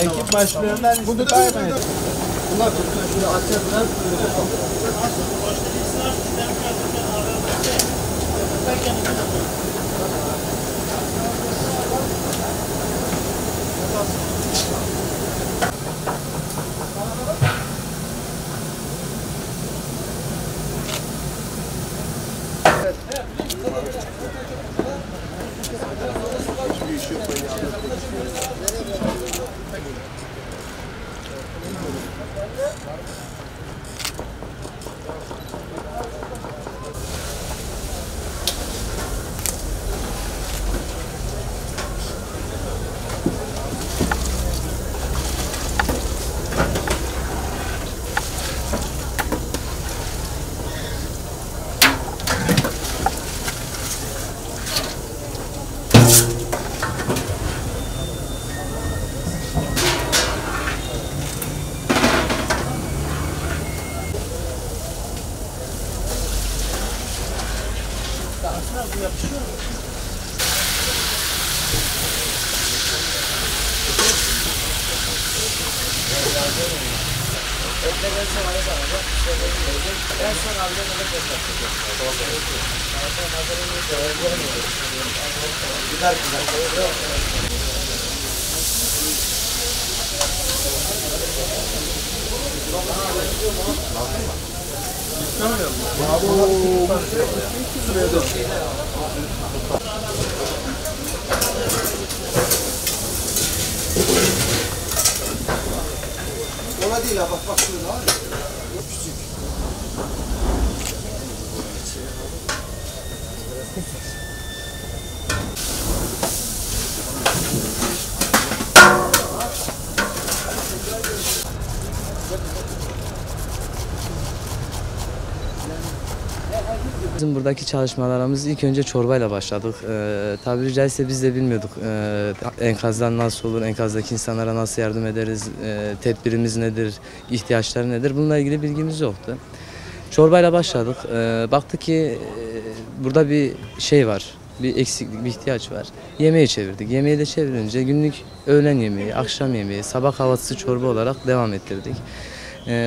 Ekip başlığından bunu kaymayın. Bunlar şöyle açacağız. Ona değil ha, bak şurada. Küçük. Bizim buradaki çalışmalarımız ilk önce çorbayla başladık. Tabiri caizse biz de bilmiyorduk enkazdan nasıl olur, enkazdaki insanlara nasıl yardım ederiz, tedbirimiz nedir, ihtiyaçları nedir, bununla ilgili bilgimiz yoktu. Çorbayla başladık. Baktık ki burada bir şey var, bir eksiklik, bir ihtiyaç var. Yemeği çevirdik. Yemeği de çevirince günlük öğlen yemeği, akşam yemeği, sabah kahvaltısı çorba olarak devam ettirdik.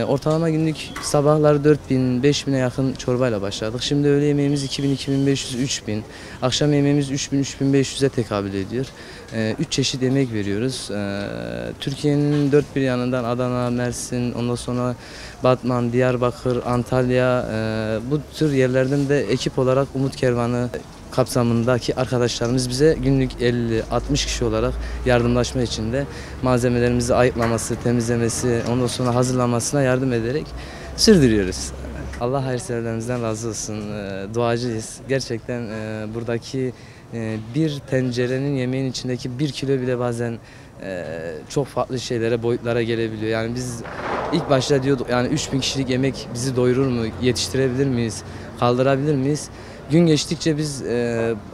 Ortalama günlük sabahları 4000-5000'e yakın çorbayla başladık. Şimdi öğle yemeğimiz 2000-2500-3000, akşam yemeğimiz 3000-3500'e tekabül ediyor. 3 çeşit yemek veriyoruz. Türkiye'nin dört bir yanından Adana, Mersin, ondan sonra Batman, Diyarbakır, Antalya, bu tür yerlerden de ekip olarak Umut Kervanı kapsamındaki arkadaşlarımız bize günlük 50-60 kişi olarak yardımlaşma için de malzemelerimizi ayıklaması, temizlemesi, ondan sonra hazırlamasına yardım ederek sürdürüyoruz. Allah hayırseverlerimizden razı olsun. Duacıyız. Gerçekten buradaki bir tencerenin yemeğin içindeki 1 kilo bile bazen çok farklı şeylere, boyutlara gelebiliyor. Yani biz ilk başta diyorduk yani 3000 kişilik yemek bizi doyurur mu, yetiştirebilir miyiz, kaldırabilir miyiz? Gün geçtikçe biz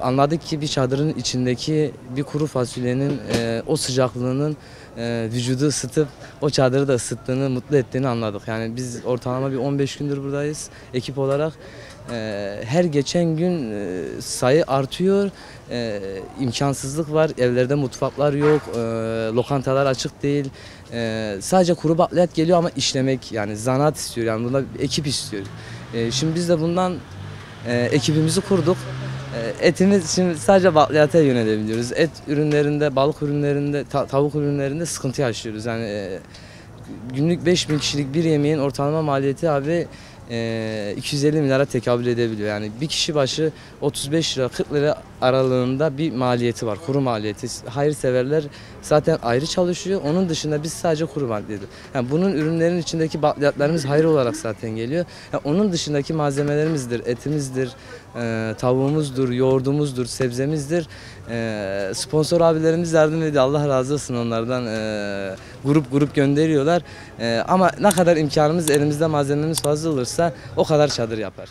anladık ki bir çadırın içindeki bir kuru fasulyenin o sıcaklığının vücudu ısıtıp o çadırı da ısıttığını, mutlu ettiğini anladık. Yani biz ortalama bir 15 gündür buradayız ekip olarak. Her geçen gün sayı artıyor, imkansızlık var, evlerde mutfaklar yok, lokantalar açık değil. Sadece kuru bakliyat geliyor ama işlemek, yani zanaat istiyor, yani bunda bir ekip istiyor. Şimdi biz de bundan ekibimizi kurduk. Etimiz şimdi sadece bakliyata yönelebiliyoruz. Et ürünlerinde, balık ürünlerinde, tavuk ürünlerinde sıkıntı yaşıyoruz. Yani günlük 5000 kişilik bir yemeğin ortalama maliyeti abi 250 milyara tekabül edebiliyor. Yani bir kişi başı 35 lira 40 lira aralığında bir maliyeti var, kuru maliyeti. Hayırseverler zaten ayrı çalışıyor. Onun dışında biz sadece kuru maliyeti. Yani bunun ürünlerin içindeki bakliyatlarımız hayır olarak zaten geliyor. Yani onun dışındaki malzemelerimizdir, etimizdir, tavuğumuzdur, yoğurdumuzdur, sebzemizdir. Sponsor abilerimiz yardım ediyor. Allah razı olsun onlardan. Grup gönderiyorlar. Ama ne kadar imkanımız, elimizde malzememiz fazla olursa o kadar çadır yapar.